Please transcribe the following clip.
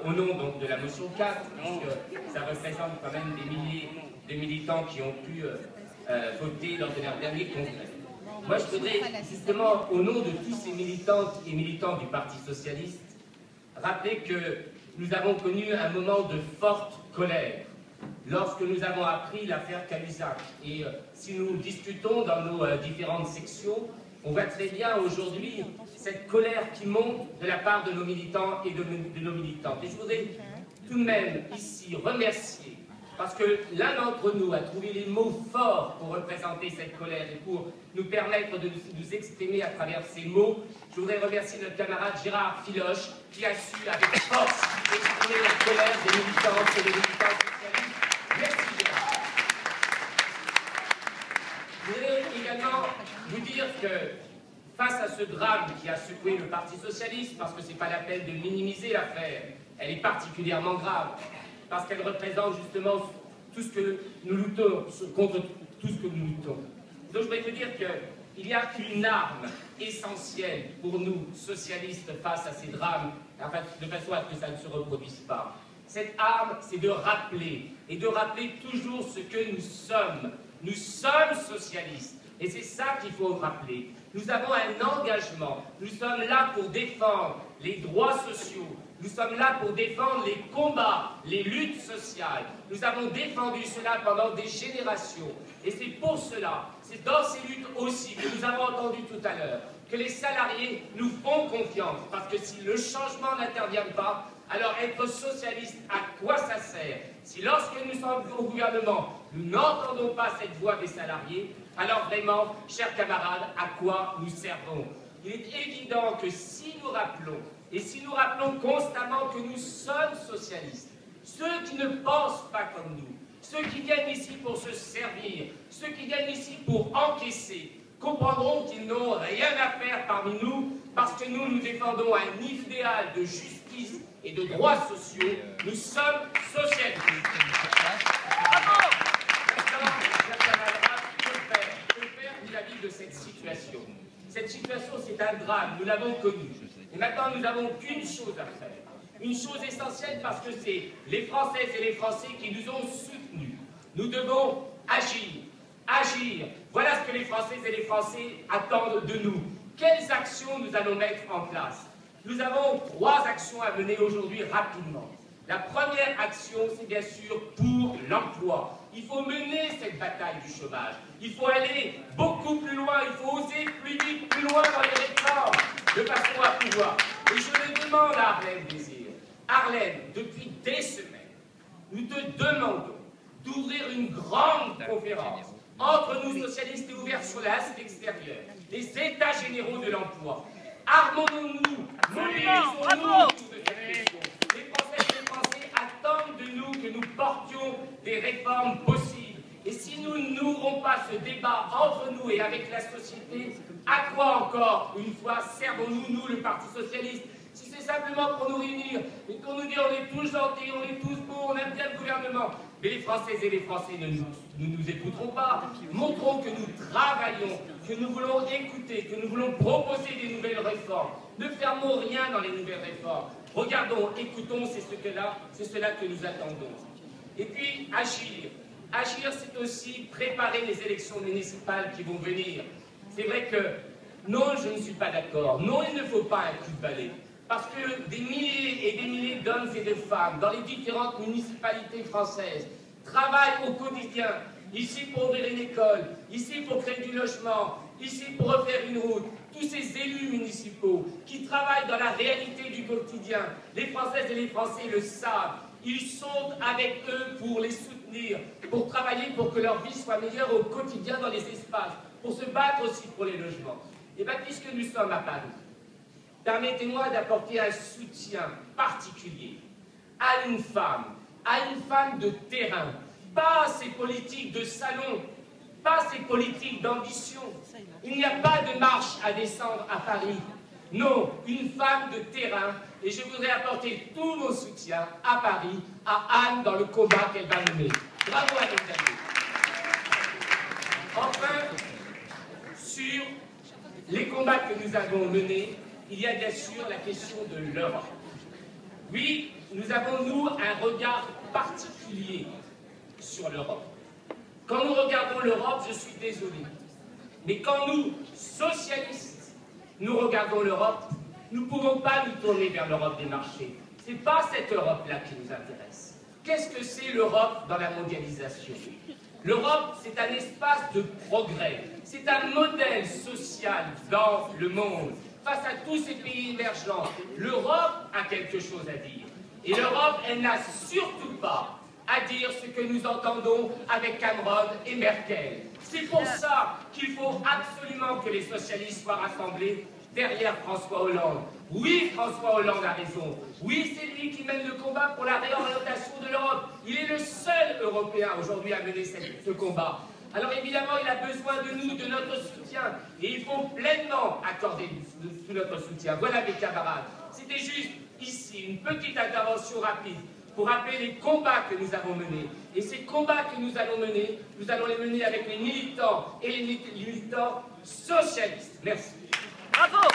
au nom donc, de la motion 4, puisque ça représente quand même des milliers de militants qui ont pu voter lors de leur dernier congrès. Moi, je voudrais justement, au nom de tous ces militantes et militants du Parti socialiste, rappeler que nous avons connu un moment de forte colère lorsque nous avons appris l'affaire Cahuzac. Et si nous discutons dans nos différentes sections, on voit très bien aujourd'hui cette colère qui monte de la part de nos militants et de nos militantes. Et je voudrais tout de même ici remercier, parce que l'un d'entre nous a trouvé les mots forts pour représenter cette colère et pour nous permettre de nous exprimer à travers ces mots. Je voudrais remercier notre camarade Gérard Filoche qui a su avec force exprimer la colère des militantes et des militants socialistes. Merci Gérard. Je voudrais également vous dire que face à ce drame qui a secoué le Parti socialiste, parce que ce n'est pas la peine de minimiser l'affaire, elle est particulièrement grave, parce qu'elle représente justement tout ce que nous luttons, contre tout ce que nous luttons. Donc je voudrais vous dire qu'il y a une arme essentielle pour nous, socialistes, face à ces drames, de façon à ce que ça ne se reproduise pas. Cette arme, c'est de rappeler, et de rappeler toujours ce que nous sommes. Nous sommes socialistes, et c'est ça qu'il faut rappeler. Nous avons un engagement, nous sommes là pour défendre les droits sociaux, nous sommes là pour défendre les combats, les luttes sociales. Nous avons défendu cela pendant des générations. Et c'est pour cela, c'est dans ces luttes aussi que nous avons entendu tout à l'heure, que les salariés nous font confiance. Parce que si le changement n'intervient pas, alors être socialiste, à quoi ça sert? Si lorsque nous sommes au gouvernement, nous n'entendons pas cette voix des salariés, alors vraiment, chers camarades, à quoi nous servons? Il est évident que si nous rappelons, et si nous rappelons constamment que nous sommes socialistes, ceux qui ne pensent pas comme nous, ceux qui viennent ici pour se servir, ceux qui viennent ici pour encaisser, comprendront qu'ils n'ont rien à faire parmi nous, parce que nous défendons un idéal de justice et de droits sociaux. Nous sommes socialistes. Bravo! Que faire vis-à-vis de cette situation? Cette situation, c'est un drame, nous l'avons connu. Et maintenant, nous n'avons qu'une chose à faire. Une chose essentielle parce que c'est les Françaises et les Français qui nous ont soutenus. Nous devons agir. Agir. Voilà ce que les Françaises et les Français attendent de nous. Quelles actions nous allons mettre en place? Nous avons 3 actions à mener aujourd'hui rapidement. La première action, c'est bien sûr pour l'emploi. Il faut mener cette bataille du chômage. Il faut aller beaucoup plus loin. Il faut oser plus vite, plus loin dans les réformes, de façon à pouvoir. Et je le demande à Arlène Désir. Arlène, depuis des semaines, nous te demandons d'ouvrir une grande conférence entre nous socialistes et ouverts sur l'Asie extérieure, les États généraux de l'emploi. Armons-nous, mobilisons-nous autour de cette question. Les Françaises et les Français attendent de nous que nous portions des réformes possibles. Et si nous n'ouvrons pas ce débat entre nous et avec la société, à quoi encore, une fois, servons-nous, nous, le Parti socialiste? Si c'est simplement pour nous réunir et pour nous dire on est tous gentils, on est tous beaux, on aime bien le gouvernement, mais les Françaises et les Français ne nous écouteront pas. Montrons que nous travaillons, que nous voulons écouter, que nous voulons proposer des nouvelles réformes. Ne fermons rien dans les nouvelles réformes. Regardons, écoutons, c'est cela que nous attendons. Et puis, agir. Agir, c'est aussi préparer les élections municipales qui vont venir. C'est vrai que, non, je ne suis pas d'accord. Non, il ne faut pas un coup de balai. Parce que des milliers et des milliers d'hommes et de femmes dans les différentes municipalités françaises travaillent au quotidien, ici pour ouvrir une école, ici pour créer du logement, ici pour refaire une route. Tous ces élus municipaux qui travaillent dans la réalité du quotidien, les Françaises et les Français le savent. Ils sont avec eux pour les soutenir, pour travailler pour que leur vie soit meilleure au quotidien dans les espaces, pour se battre aussi pour les logements. Et bien, puisque nous sommes à Paris, permettez-moi d'apporter un soutien particulier à une femme de terrain, pas ces politiques de salon, pas ces politiques d'ambition. Il n'y a pas de marche à descendre à Paris. Non, une femme de terrain, et je voudrais apporter tout mon soutien à Paris, à Anne, dans le combat qu'elle va mener. Bravo à nos amis. Enfin, sur les combats que nous avons menés, il y a bien sûr la question de l'Europe. Oui, nous avons, nous, un regard particulier sur l'Europe. Quand nous regardons l'Europe, je suis désolé, mais quand nous, socialistes, nous regardons l'Europe, nous ne pouvons pas nous tourner vers l'Europe des marchés. Ce n'est pas cette Europe-là qui nous intéresse. Qu'est-ce que c'est l'Europe dans la mondialisation? L'Europe, c'est un espace de progrès. C'est un modèle social dans le monde. Face à tous ces pays émergents, l'Europe a quelque chose à dire. Et l'Europe, elle n'a surtout pas à dire ce que nous entendons avec Cameron et Merkel. C'est pour ça qu'il faut absolument que les socialistes soient rassemblés derrière François Hollande. Oui, François Hollande a raison. Oui, c'est lui qui mène le combat pour la réorientation de l'Europe. Il est le seul Européen aujourd'hui à mener ce combat. Alors évidemment, il a besoin de nous, de notre soutien. Et il faut pleinement accorder tout notre soutien. Voilà, mes camarades. C'était juste ici une petite intervention rapide pour rappeler les combats que nous avons menés. Et ces combats que nous allons mener, nous allons les mener avec les militants et les militants socialistes. Merci. Bravo!